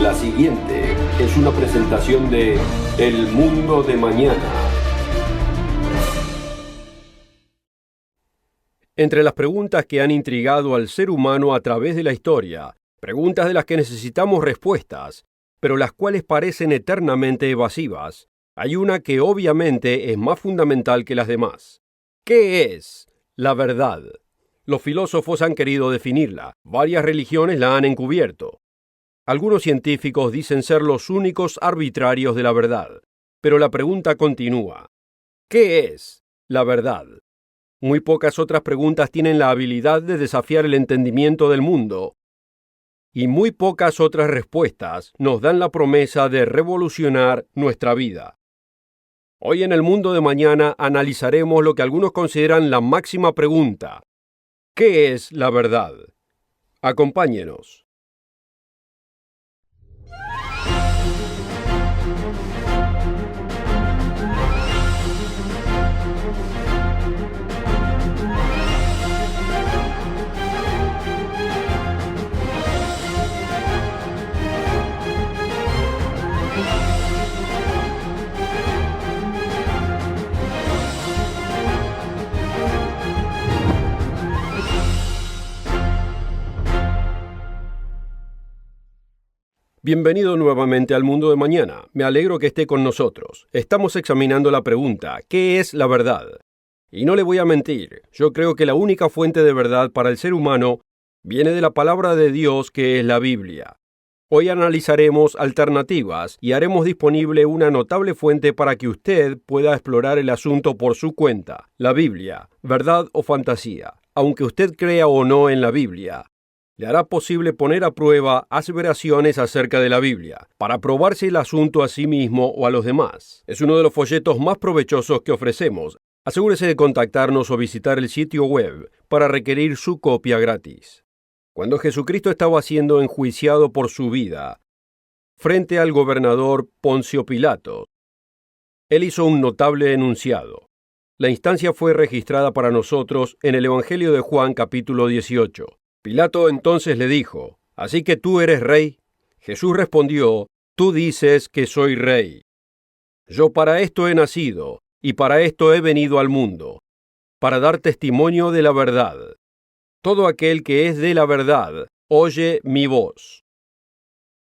La siguiente es una presentación de El Mundo de Mañana. Entre las preguntas que han intrigado al ser humano a través de la historia, preguntas de las que necesitamos respuestas, pero las cuales parecen eternamente evasivas, hay una que obviamente es más fundamental que las demás. ¿Qué es la verdad? Los filósofos han querido definirla, varias religiones la han encubierto. Algunos científicos dicen ser los únicos arbitrarios de la verdad, pero la pregunta continúa. ¿Qué es la verdad? Muy pocas otras preguntas tienen la habilidad de desafiar el entendimiento del mundo, y muy pocas otras respuestas nos dan la promesa de revolucionar nuestra vida. Hoy en El Mundo de Mañana analizaremos lo que algunos consideran la máxima pregunta. ¿Qué es la verdad? Acompáñenos. Bienvenido nuevamente al Mundo de Mañana. Me alegro que esté con nosotros. Estamos examinando la pregunta, ¿qué es la verdad? Y no le voy a mentir, yo creo que la única fuente de verdad para el ser humano viene de la palabra de Dios, que es la Biblia. Hoy analizaremos alternativas y haremos disponible una notable fuente para que usted pueda explorar el asunto por su cuenta. La Biblia, ¿verdad o fantasía? Aunque usted crea o no en la Biblia, le hará posible poner a prueba aseveraciones acerca de la Biblia, para probarse el asunto a sí mismo o a los demás. Es uno de los folletos más provechosos que ofrecemos. Asegúrese de contactarnos o visitar el sitio web para requerir su copia gratis. Cuando Jesucristo estaba siendo enjuiciado por su vida, frente al gobernador Poncio Pilato, él hizo un notable enunciado. La instancia fue registrada para nosotros en el Evangelio de Juan, capítulo 18. Pilato entonces le dijo, ¿así que tú eres rey? Jesús respondió, tú dices que soy rey. Yo para esto he nacido, y para esto he venido al mundo, para dar testimonio de la verdad. Todo aquel que es de la verdad, oye mi voz.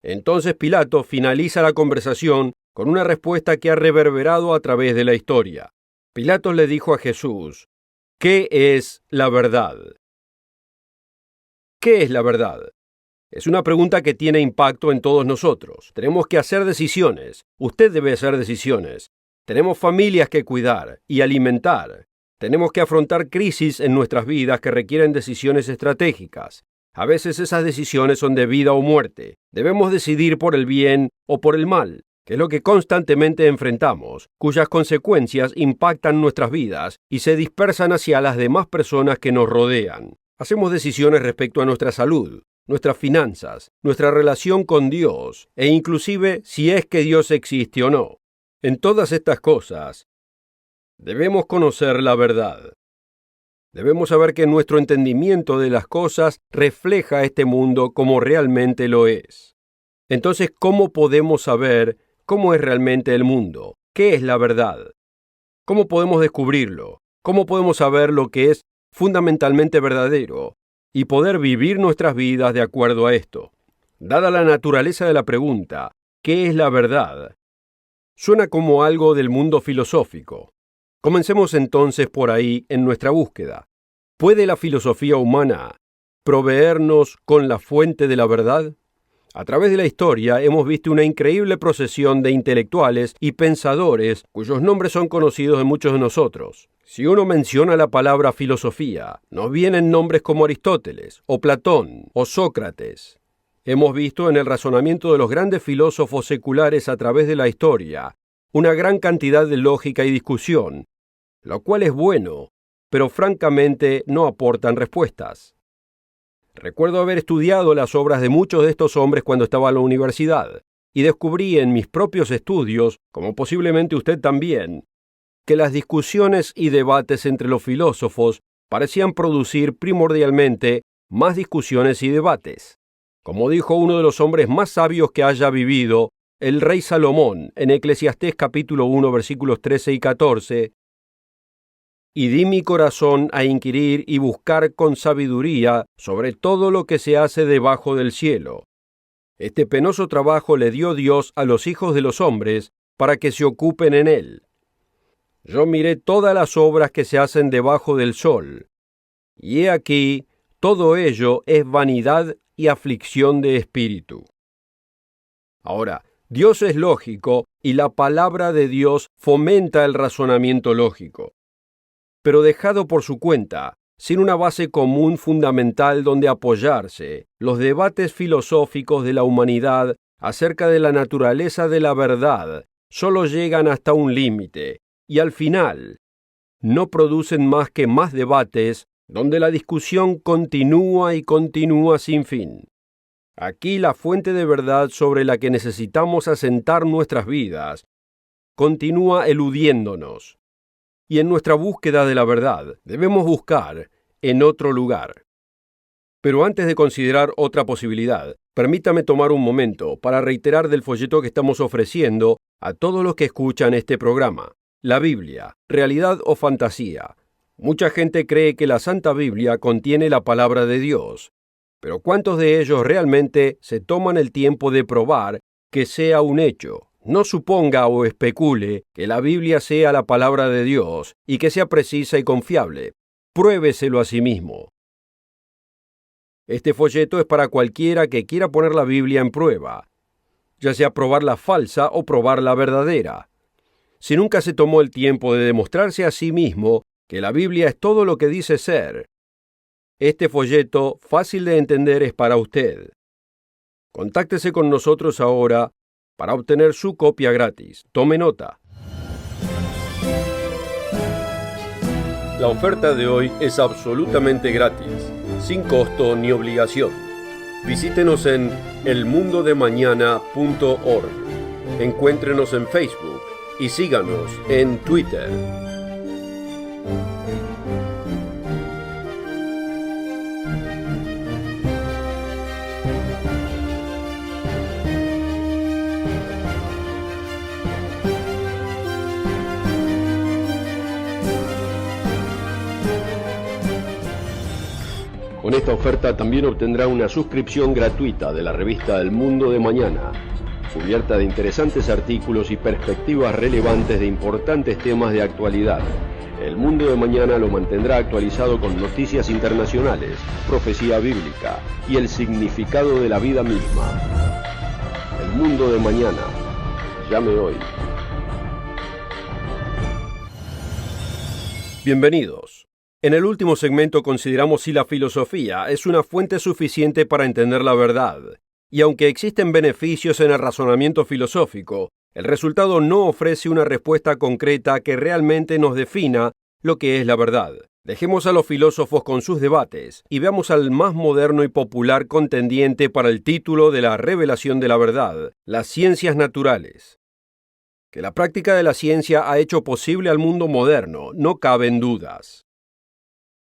Entonces Pilato finaliza la conversación con una respuesta que ha reverberado a través de la historia. Pilato le dijo a Jesús, ¿qué es la verdad? ¿Qué es la verdad? Es una pregunta que tiene impacto en todos nosotros. Tenemos que hacer decisiones. Usted debe hacer decisiones. Tenemos familias que cuidar y alimentar. Tenemos que afrontar crisis en nuestras vidas que requieren decisiones estratégicas. A veces esas decisiones son de vida o muerte. Debemos decidir por el bien o por el mal, que es lo que constantemente enfrentamos, cuyas consecuencias impactan nuestras vidas y se dispersan hacia las demás personas que nos rodean. Hacemos decisiones respecto a nuestra salud, nuestras finanzas, nuestra relación con Dios e inclusive si es que Dios existe o no. En todas estas cosas, debemos conocer la verdad. Debemos saber que nuestro entendimiento de las cosas refleja este mundo como realmente lo es. Entonces, ¿cómo podemos saber cómo es realmente el mundo? ¿Qué es la verdad? ¿Cómo podemos descubrirlo? ¿Cómo podemos saber lo que es fundamentalmente verdadero y poder vivir nuestras vidas de acuerdo a esto? Dada la naturaleza de la pregunta, ¿qué es la verdad? Suena como algo del mundo filosófico. Comencemos entonces por ahí en nuestra búsqueda. ¿Puede la filosofía humana proveernos con la fuente de la verdad? A través de la historia hemos visto una increíble procesión de intelectuales y pensadores cuyos nombres son conocidos de muchos de nosotros. Si uno menciona la palabra filosofía, nos vienen nombres como Aristóteles, o Platón, o Sócrates. Hemos visto en el razonamiento de los grandes filósofos seculares a través de la historia una gran cantidad de lógica y discusión, lo cual es bueno, pero francamente no aportan respuestas. Recuerdo haber estudiado las obras de muchos de estos hombres cuando estaba en la universidad, y descubrí en mis propios estudios, como posiblemente usted también, que las discusiones y debates entre los filósofos parecían producir primordialmente más discusiones y debates. Como dijo uno de los hombres más sabios que haya vivido, el rey Salomón, en Eclesiastés capítulo 1, versículos 13 y 14, «Y di mi corazón a inquirir y buscar con sabiduría sobre todo lo que se hace debajo del cielo. Este penoso trabajo le dio Dios a los hijos de los hombres para que se ocupen en él. Yo miré todas las obras que se hacen debajo del sol, y he aquí, todo ello es vanidad y aflicción de espíritu». Ahora, Dios es lógico y la palabra de Dios fomenta el razonamiento lógico. Pero dejado por su cuenta, sin una base común fundamental donde apoyarse, los debates filosóficos de la humanidad acerca de la naturaleza de la verdad solo llegan hasta un límite, y al final no producen más que más debates donde la discusión continúa y continúa sin fin. Aquí la fuente de verdad sobre la que necesitamos asentar nuestras vidas continúa eludiéndonos. Y en nuestra búsqueda de la verdad debemos buscar en otro lugar. Pero antes de considerar otra posibilidad, permítame tomar un momento para reiterar del folleto que estamos ofreciendo a todos los que escuchan este programa. La Biblia, realidad o fantasía. Mucha gente cree que la Santa Biblia contiene la palabra de Dios, pero ¿cuántos de ellos realmente se toman el tiempo de probar que sea un hecho? No suponga o especule que la Biblia sea la palabra de Dios y que sea precisa y confiable. Pruébeselo a sí mismo. Este folleto es para cualquiera que quiera poner la Biblia en prueba, ya sea probar la falsa o probar la verdadera. Si nunca se tomó el tiempo de demostrarse a sí mismo que la Biblia es todo lo que dice ser, este folleto fácil de entender es para usted. Contáctese con nosotros ahora para obtener su copia gratis. Tome nota. La oferta de hoy es absolutamente gratis, sin costo ni obligación. Visítenos en elmundodemañana.org. Encuéntrenos en Facebook y síganos en Twitter. Con esta oferta también obtendrá una suscripción gratuita de la revista El Mundo de Mañana, cubierta de interesantes artículos y perspectivas relevantes de importantes temas de actualidad. El Mundo de Mañana lo mantendrá actualizado con noticias internacionales, profecía bíblica y el significado de la vida misma. El Mundo de Mañana. Llame hoy. Bienvenidos. En el último segmento consideramos si la filosofía es una fuente suficiente para entender la verdad. Y aunque existen beneficios en el razonamiento filosófico, el resultado no ofrece una respuesta concreta que realmente nos defina lo que es la verdad. Dejemos a los filósofos con sus debates y veamos al más moderno y popular contendiente para el título de la revelación de la verdad, las ciencias naturales. Que la práctica de la ciencia ha hecho posible al mundo moderno, no caben dudas.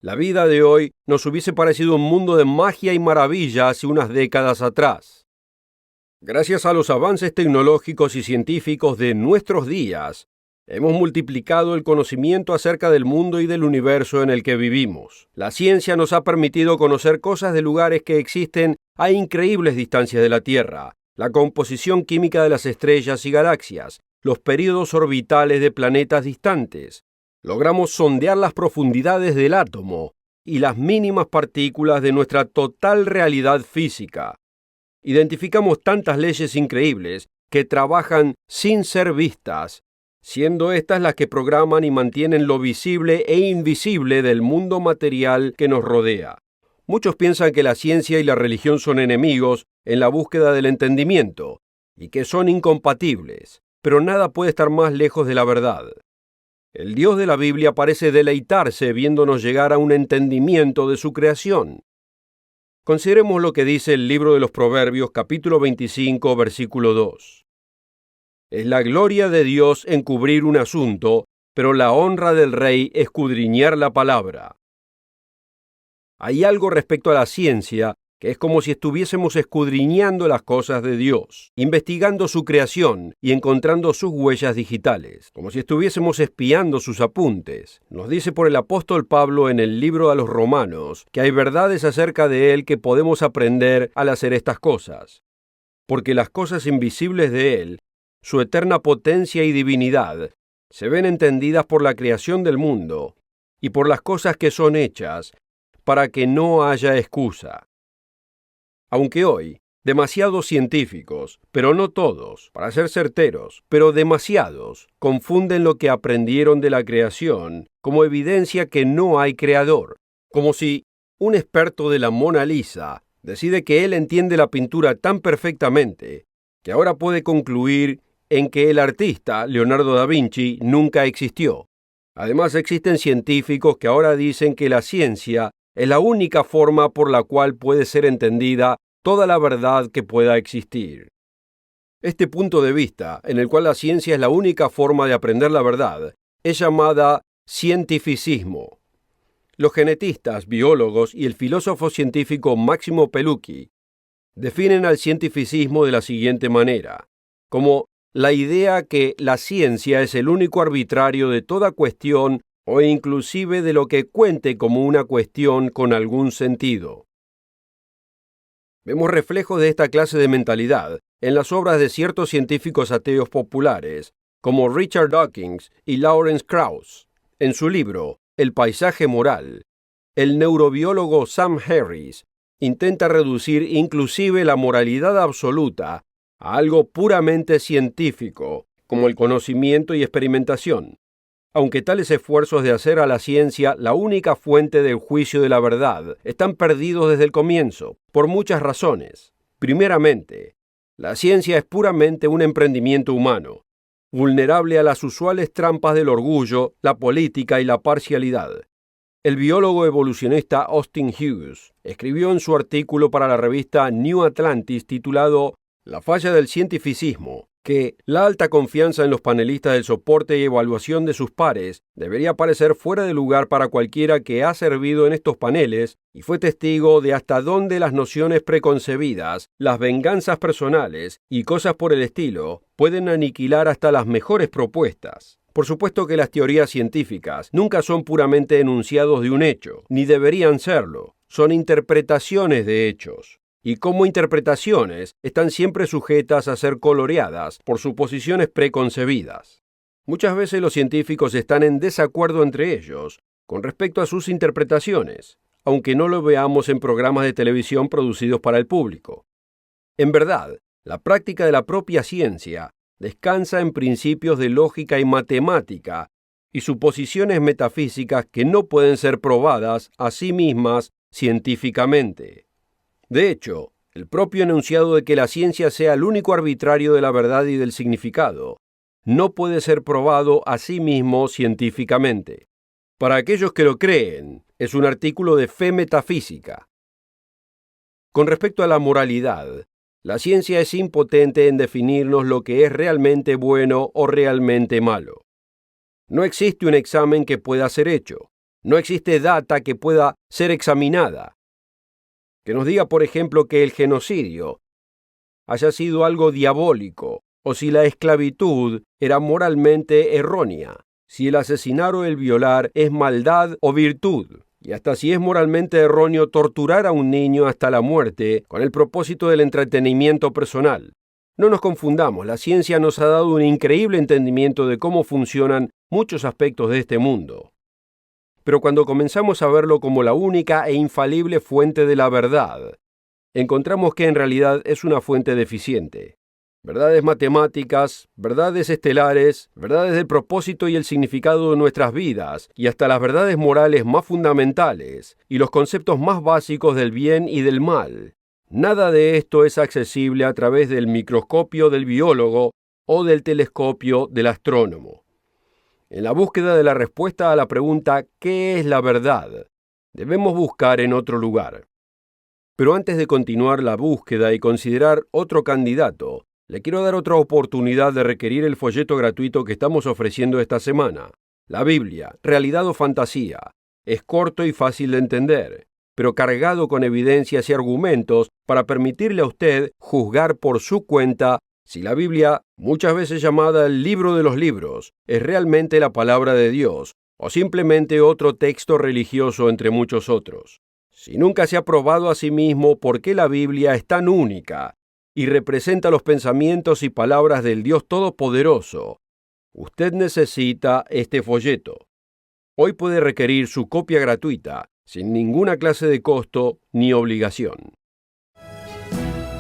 La vida de hoy nos hubiese parecido un mundo de magia y maravilla hace unas décadas atrás. Gracias a los avances tecnológicos y científicos de nuestros días, hemos multiplicado el conocimiento acerca del mundo y del universo en el que vivimos. La ciencia nos ha permitido conocer cosas de lugares que existen a increíbles distancias de la Tierra, la composición química de las estrellas y galaxias, los períodos orbitales de planetas distantes. Logramos sondear las profundidades del átomo y las mínimas partículas de nuestra total realidad física. Identificamos tantas leyes increíbles que trabajan sin ser vistas, siendo estas las que programan y mantienen lo visible e invisible del mundo material que nos rodea. Muchos piensan que la ciencia y la religión son enemigos en la búsqueda del entendimiento y que son incompatibles, pero nada puede estar más lejos de la verdad. El Dios de la Biblia parece deleitarse viéndonos llegar a un entendimiento de su creación. Consideremos lo que dice el libro de los Proverbios, capítulo 25, versículo 2. Es la gloria de Dios encubrir un asunto, pero la honra del rey escudriñar la palabra. Hay algo respecto a la ciencia que es como si estuviésemos escudriñando las cosas de Dios, investigando su creación y encontrando sus huellas digitales, como si estuviésemos espiando sus apuntes. Nos dice por el apóstol Pablo en el libro a los Romanos que hay verdades acerca de él que podemos aprender al hacer estas cosas, porque las cosas invisibles de él, su eterna potencia y divinidad, se ven entendidas por la creación del mundo y por las cosas que son hechas, para que no haya excusa. Aunque hoy, demasiados científicos, pero no todos, para ser certeros, pero demasiados, confunden lo que aprendieron de la creación como evidencia que no hay creador, como si un experto de la Mona Lisa decide que él entiende la pintura tan perfectamente que ahora puede concluir en que el artista, Leonardo da Vinci, nunca existió. Además, existen científicos que ahora dicen que la ciencia es la única forma por la cual puede ser entendida toda la verdad que pueda existir. Este punto de vista, en el cual la ciencia es la única forma de aprender la verdad, es llamada cientificismo. Los genetistas, biólogos y el filósofo científico Máximo Pelucchi definen al cientificismo de la siguiente manera, como la idea que la ciencia es el único arbitrario de toda cuestión o inclusive de lo que cuente como una cuestión con algún sentido. Vemos reflejos de esta clase de mentalidad en las obras de ciertos científicos ateos populares, como Richard Dawkins y Lawrence Krauss. En su libro, El paisaje moral, el neurobiólogo Sam Harris intenta reducir inclusive la moralidad absoluta a algo puramente científico, como el conocimiento y experimentación. Aunque tales esfuerzos de hacer a la ciencia la única fuente del juicio de la verdad están perdidos desde el comienzo, por muchas razones. Primeramente, la ciencia es puramente un emprendimiento humano, vulnerable a las usuales trampas del orgullo, la política y la parcialidad. El biólogo evolucionista Austin Hughes escribió en su artículo para la revista New Atlantis titulado La falla del cientificismo, que la alta confianza en los panelistas del soporte y evaluación de sus pares debería parecer fuera de lugar para cualquiera que ha servido en estos paneles y fue testigo de hasta dónde las nociones preconcebidas, las venganzas personales y cosas por el estilo pueden aniquilar hasta las mejores propuestas. Por supuesto que las teorías científicas nunca son puramente enunciados de un hecho, ni deberían serlo. Son interpretaciones de hechos. Y como interpretaciones, están siempre sujetas a ser coloreadas por suposiciones preconcebidas. Muchas veces los científicos están en desacuerdo entre ellos con respecto a sus interpretaciones, aunque no lo veamos en programas de televisión producidos para el público. En verdad, la práctica de la propia ciencia descansa en principios de lógica y matemática y suposiciones metafísicas que no pueden ser probadas a sí mismas científicamente. De hecho, el propio enunciado de que la ciencia sea el único arbitrario de la verdad y del significado no puede ser probado a sí mismo científicamente. Para aquellos que lo creen, es un artículo de fe metafísica. Con respecto a la moralidad, la ciencia es impotente en definirnos lo que es realmente bueno o realmente malo. No existe un examen que pueda ser hecho. No existe data que pueda ser examinada. Que nos diga, por ejemplo, que el genocidio haya sido algo diabólico, o si la esclavitud era moralmente errónea, si el asesinar o el violar es maldad o virtud, y hasta si es moralmente erróneo torturar a un niño hasta la muerte con el propósito del entretenimiento personal. No nos confundamos, la ciencia nos ha dado un increíble entendimiento de cómo funcionan muchos aspectos de este mundo. Pero cuando comenzamos a verlo como la única e infalible fuente de la verdad, encontramos que en realidad es una fuente deficiente. Verdades matemáticas, verdades estelares, verdades del propósito y el significado de nuestras vidas, y hasta las verdades morales más fundamentales, y los conceptos más básicos del bien y del mal. Nada de esto es accesible a través del microscopio del biólogo o del telescopio del astrónomo. En la búsqueda de la respuesta a la pregunta ¿qué es la verdad?, debemos buscar en otro lugar. Pero antes de continuar la búsqueda y considerar otro candidato, le quiero dar otra oportunidad de requerir el folleto gratuito que estamos ofreciendo esta semana. La Biblia, realidad o fantasía. Es corto y fácil de entender, pero cargado con evidencias y argumentos para permitirle a usted juzgar por su cuenta si la Biblia, muchas veces llamada el libro de los libros, es realmente la palabra de Dios o simplemente otro texto religioso entre muchos otros. Si nunca se ha probado a sí mismo por qué la Biblia es tan única y representa los pensamientos y palabras del Dios Todopoderoso, usted necesita este folleto. Hoy puede requerir su copia gratuita, sin ninguna clase de costo ni obligación.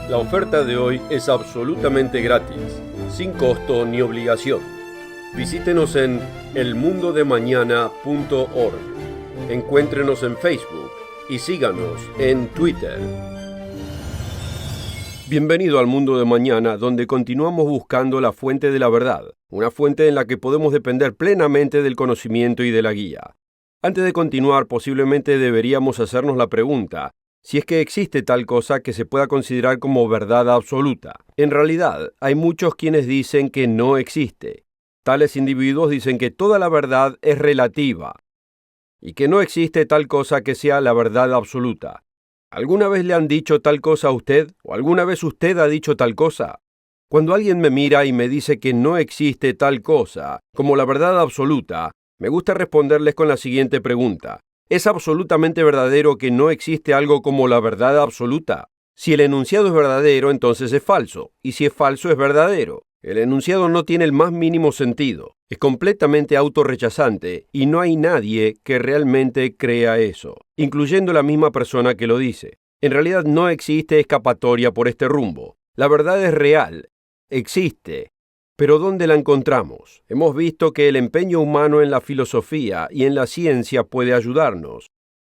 La oferta de hoy es absolutamente gratis, sin costo ni obligación. Visítenos en elmundodemañana.org. Encuéntrenos en Facebook y síganos en Twitter. Bienvenido al Mundo de Mañana, donde continuamos buscando la fuente de la verdad, una fuente en la que podemos depender plenamente del conocimiento y de la guía. Antes de continuar, posiblemente deberíamos hacernos la pregunta, si es que existe tal cosa que se pueda considerar como verdad absoluta. En realidad, hay muchos quienes dicen que no existe. Tales individuos dicen que toda la verdad es relativa y que no existe tal cosa que sea la verdad absoluta. ¿Alguna vez le han dicho tal cosa a usted? ¿O alguna vez usted ha dicho tal cosa? Cuando alguien me mira y me dice que no existe tal cosa como la verdad absoluta, me gusta responderles con la siguiente pregunta. ¿Es absolutamente verdadero que no existe algo como la verdad absoluta? Si el enunciado es verdadero, entonces es falso, y si es falso, es verdadero. El enunciado no tiene el más mínimo sentido, es completamente autorrechazante y no hay nadie que realmente crea eso, incluyendo la misma persona que lo dice. En realidad no existe escapatoria por este rumbo. La verdad es real, existe, pero ¿dónde la encontramos? Hemos visto que el empeño humano en la filosofía y en la ciencia puede ayudarnos,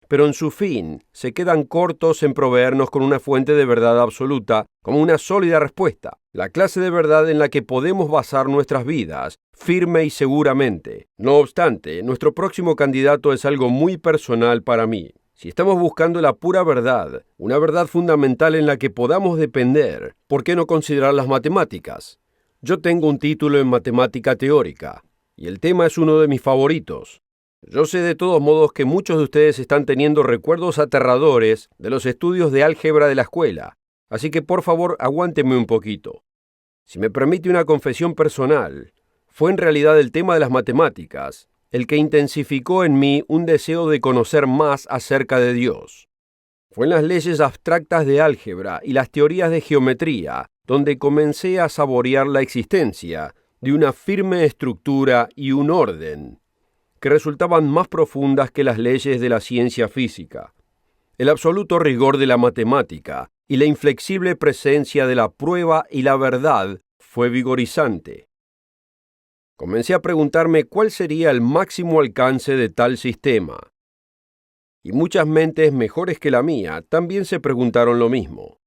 pero en su fin se quedan cortos en proveernos con una fuente de verdad absoluta como una sólida respuesta, la clase de verdad en la que podemos basar nuestras vidas, firme y seguramente. No obstante, nuestro próximo candidato es algo muy personal para mí. Si estamos buscando la pura verdad, una verdad fundamental en la que podamos depender, ¿por qué no considerar las matemáticas? Yo tengo un título en matemática teórica, y el tema es uno de mis favoritos. Yo sé de todos modos que muchos de ustedes están teniendo recuerdos aterradores de los estudios de álgebra de la escuela, así que por favor aguánteme un poquito. Si me permite una confesión personal, fue en realidad el tema de las matemáticas el que intensificó en mí un deseo de conocer más acerca de Dios. Fue en las leyes abstractas de álgebra y las teorías de geometría donde comencé a saborear la existencia de una firme estructura y un orden que resultaban más profundas que las leyes de la ciencia física. El absoluto rigor de la matemática y la inflexible presencia de la prueba y la verdad fue vigorizante. Comencé a preguntarme cuál sería el máximo alcance de tal sistema. Y muchas mentes mejores que la mía también se preguntaron lo mismo.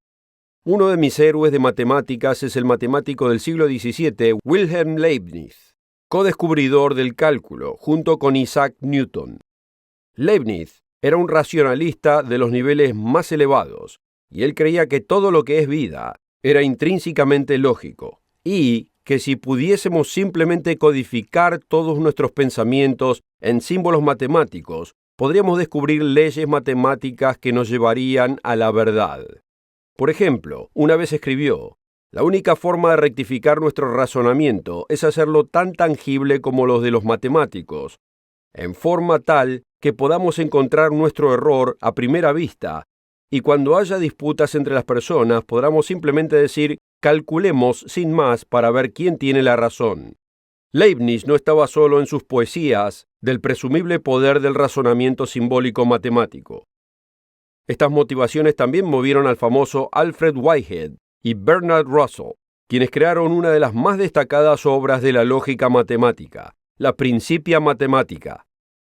Uno de mis héroes de matemáticas es el matemático del siglo XVII, Wilhelm Leibniz, co-descubridor del cálculo, junto con Isaac Newton. Leibniz era un racionalista de los niveles más elevados, y él creía que todo lo que es vida era intrínsecamente lógico, y que si pudiésemos simplemente codificar todos nuestros pensamientos en símbolos matemáticos, podríamos descubrir leyes matemáticas que nos llevarían a la verdad. Por ejemplo, una vez escribió: la única forma de rectificar nuestro razonamiento es hacerlo tan tangible como los de los matemáticos, en forma tal que podamos encontrar nuestro error a primera vista, y cuando haya disputas entre las personas podamos simplemente decir: calculemos sin más para ver quién tiene la razón. Leibniz no estaba solo en sus poesías del presumible poder del razonamiento simbólico matemático. Estas motivaciones también movieron al famoso Alfred Whitehead y Bernard Russell, quienes crearon una de las más destacadas obras de la lógica matemática, la Principia Mathematica.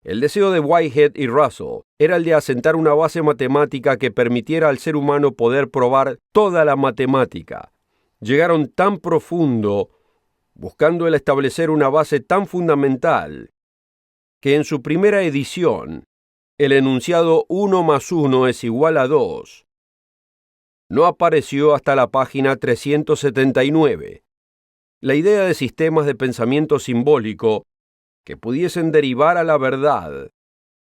El deseo de Whitehead y Russell era el de asentar una base matemática que permitiera al ser humano poder probar toda la matemática. Llegaron tan profundo, buscando el establecer una base tan fundamental, que en su primera edición, el enunciado 1 más 1 es igual a 2, no apareció hasta la página 379. La idea de sistemas de pensamiento simbólico que pudiesen derivar a la verdad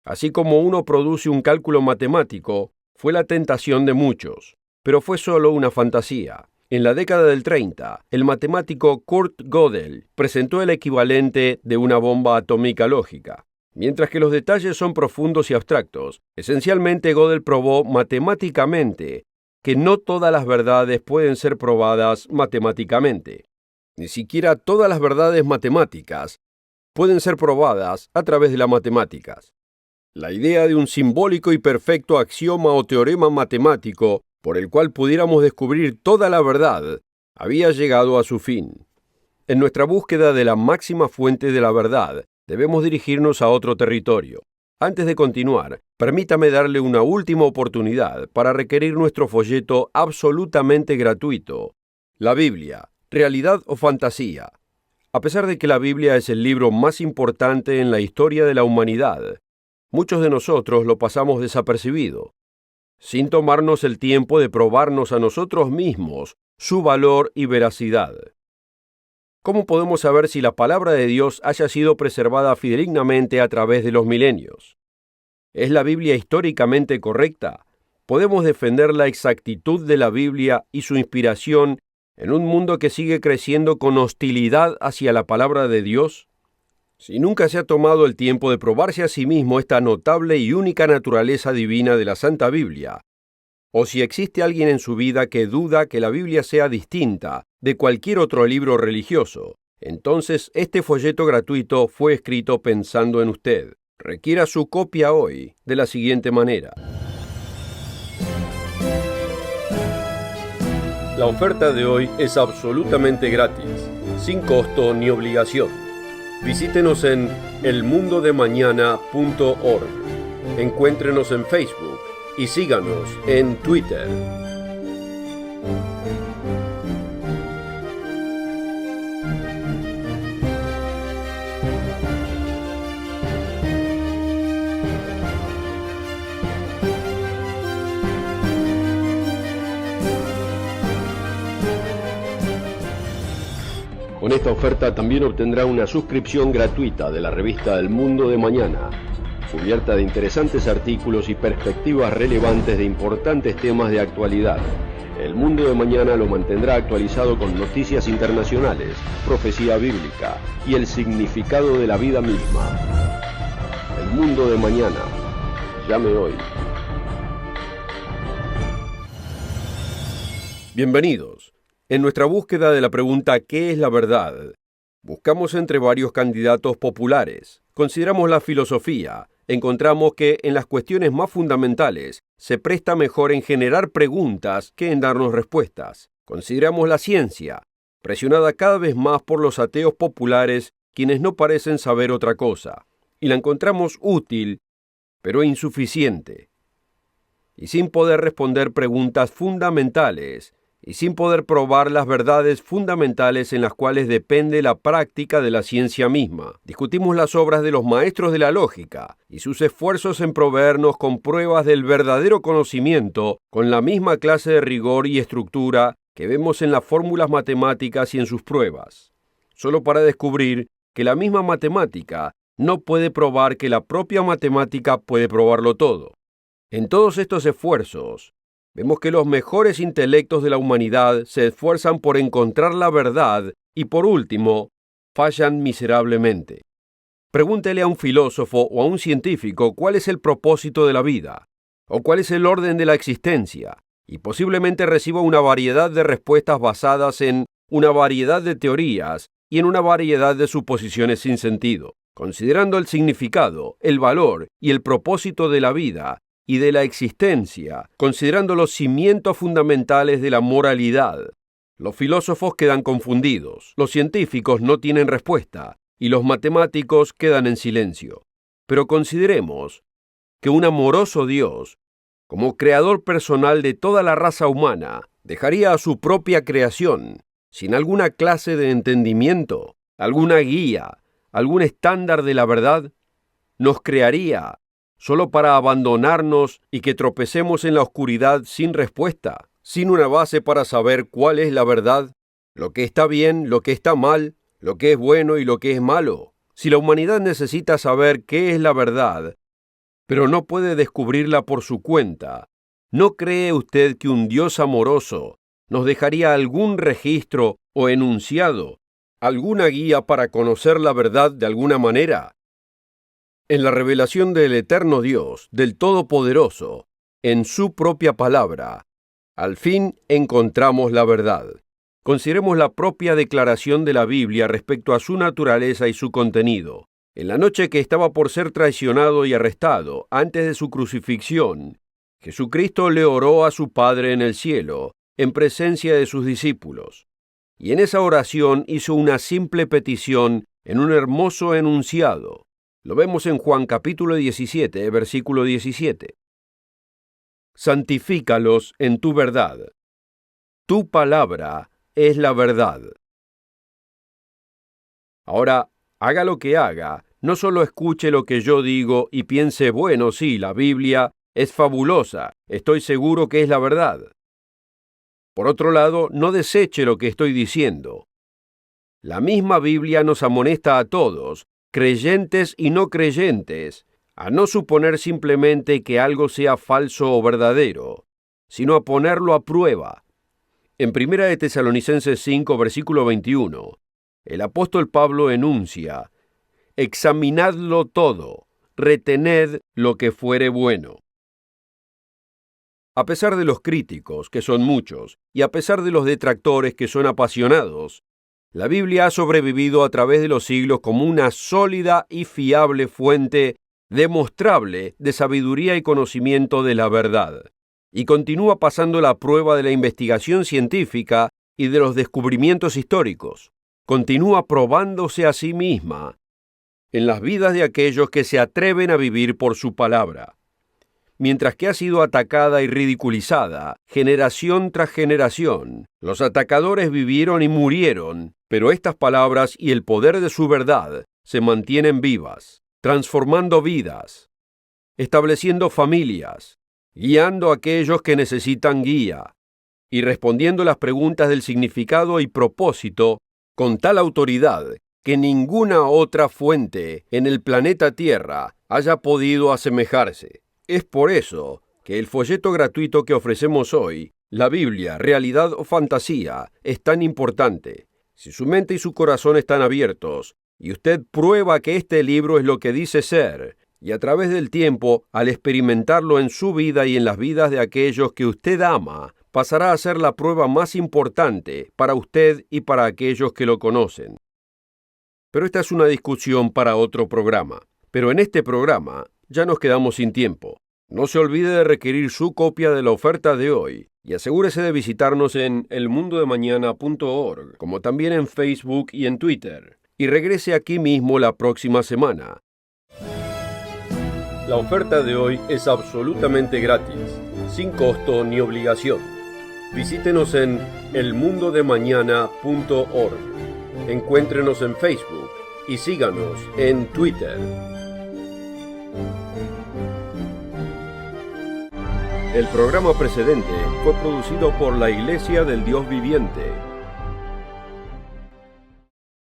Así como uno produce un cálculo matemático, fue la tentación de muchos, pero fue solo una fantasía. En la década del 30, el matemático Kurt Gödel presentó el equivalente de una bomba atómica lógica. Mientras que los detalles son profundos y abstractos, esencialmente Gödel probó matemáticamente que no todas las verdades pueden ser probadas matemáticamente. Ni siquiera todas las verdades matemáticas pueden ser probadas a través de las matemáticas. La idea de un simbólico y perfecto axioma o teorema matemático por el cual pudiéramos descubrir toda la verdad había llegado a su fin. En nuestra búsqueda de la máxima fuente de la verdad, debemos dirigirnos a otro territorio. Antes de continuar, permítame darle una última oportunidad para requerir nuestro folleto absolutamente gratuito. La Biblia, ¿realidad o fantasía? A pesar de que la Biblia es el libro más importante en la historia de la humanidad, muchos de nosotros lo pasamos desapercibido, sin tomarnos el tiempo de probarnos a nosotros mismos su valor y veracidad. ¿Cómo podemos saber si la palabra de Dios haya sido preservada fidedignamente a través de los milenios? ¿Es la Biblia históricamente correcta? ¿Podemos defender la exactitud de la Biblia y su inspiración en un mundo que sigue creciendo con hostilidad hacia la palabra de Dios? Si nunca se ha tomado el tiempo de probarse a sí mismo esta notable y única naturaleza divina de la Santa Biblia, o si existe alguien en su vida que duda que la Biblia sea distinta de cualquier otro libro religioso, entonces este folleto gratuito fue escrito pensando en usted. Requiera su copia hoy de la siguiente manera. La oferta de hoy es absolutamente gratis, sin costo ni obligación. Visítenos en elmundodemañana.org. Encuéntrenos en Facebook y síganos en Twitter. Con esta oferta también obtendrá una suscripción gratuita de la revista El Mundo de Mañana, cubierta de interesantes artículos y perspectivas relevantes de importantes temas de actualidad. El Mundo de Mañana lo mantendrá actualizado con noticias internacionales, profecía bíblica y el significado de la vida misma. El Mundo de Mañana. Llame hoy. Bienvenidos. En nuestra búsqueda de la pregunta ¿qué es la verdad?, buscamos entre varios candidatos populares. Consideramos la filosofía. Encontramos que en las cuestiones más fundamentales se presta mejor en generar preguntas que en darnos respuestas. Consideramos la ciencia, presionada cada vez más por los ateos populares, quienes no parecen saber otra cosa, y la encontramos útil, pero insuficiente, y sin poder responder preguntas fundamentales, y sin poder probar las verdades fundamentales en las cuales depende la práctica de la ciencia misma. Discutimos las obras de los maestros de la lógica y sus esfuerzos en proveernos con pruebas del verdadero conocimiento con la misma clase de rigor y estructura que vemos en las fórmulas matemáticas y en sus pruebas, solo para descubrir que la misma matemática no puede probar que la propia matemática puede probarlo todo. En todos estos esfuerzos, vemos que los mejores intelectos de la humanidad se esfuerzan por encontrar la verdad y, por último, fallan miserablemente. Pregúntele a un filósofo o a un científico cuál es el propósito de la vida, o cuál es el orden de la existencia, y posiblemente reciba una variedad de respuestas basadas en una variedad de teorías y en una variedad de suposiciones sin sentido. Considerando el significado, el valor y el propósito de la vida, y de la existencia, considerando los cimientos fundamentales de la moralidad. Los filósofos quedan confundidos, los científicos no tienen respuesta, y los matemáticos quedan en silencio. Pero consideremos que un amoroso Dios, como creador personal de toda la raza humana, dejaría a su propia creación, sin alguna clase de entendimiento, alguna guía, algún estándar de la verdad, nos crearía solo para abandonarnos y que tropecemos en la oscuridad sin respuesta, sin una base para saber cuál es la verdad, lo que está bien, lo que está mal, lo que es bueno y lo que es malo. Si la humanidad necesita saber qué es la verdad, pero no puede descubrirla por su cuenta. ¿No cree usted que un Dios amoroso nos dejaría algún registro o enunciado, alguna guía para conocer la verdad de alguna manera? En la revelación del eterno Dios, del Todopoderoso, en su propia palabra, al fin encontramos la verdad. Consideremos la propia declaración de la Biblia respecto a su naturaleza y su contenido. En la noche que estaba por ser traicionado y arrestado, antes de su crucifixión, Jesucristo le oró a su Padre en el cielo, en presencia de sus discípulos. Y en esa oración hizo una simple petición en un hermoso enunciado. Lo vemos en Juan capítulo 17, versículo 17. Santifícalos en tu verdad. Tu palabra es la verdad. Ahora, haga lo que haga, no solo escuche lo que yo digo y piense, bueno, sí, la Biblia es fabulosa, estoy seguro que es la verdad. Por otro lado, no deseche lo que estoy diciendo. La misma Biblia nos amonesta a todos, creyentes y no creyentes, a no suponer simplemente que algo sea falso o verdadero, sino a ponerlo a prueba. En 1 de Tesalonicenses 5, versículo 21, el apóstol Pablo enuncia: examinadlo todo, retened lo que fuere bueno. A pesar de los críticos, que son muchos, y a pesar de los detractores, que son apasionados, la Biblia ha sobrevivido a través de los siglos como una sólida y fiable fuente demostrable de sabiduría y conocimiento de la verdad, y continúa pasando la prueba de la investigación científica y de los descubrimientos históricos. Continúa probándose a sí misma en las vidas de aquellos que se atreven a vivir por su palabra. Mientras que ha sido atacada y ridiculizada, generación tras generación, los atacadores vivieron y murieron, pero estas palabras y el poder de su verdad se mantienen vivas, transformando vidas, estableciendo familias, guiando a aquellos que necesitan guía, y respondiendo las preguntas del significado y propósito con tal autoridad que ninguna otra fuente en el planeta Tierra haya podido asemejarse. Es por eso que el folleto gratuito que ofrecemos hoy, la Biblia, realidad o fantasía, es tan importante. Si su mente y su corazón están abiertos, y usted prueba que este libro es lo que dice ser, y a través del tiempo, al experimentarlo en su vida y en las vidas de aquellos que usted ama, pasará a ser la prueba más importante para usted y para aquellos que lo conocen. Pero esta es una discusión para otro programa. Pero en este programa ya nos quedamos sin tiempo. No se olvide de requerir su copia de la oferta de hoy y asegúrese de visitarnos en elmundodemañana.org, como también en Facebook y en Twitter. Y regrese aquí mismo la próxima semana. La oferta de hoy es absolutamente gratis, sin costo ni obligación. Visítenos en elmundodemañana.org. Encuéntrenos en Facebook y síganos en Twitter. El programa precedente fue producido por la Iglesia del Dios Viviente.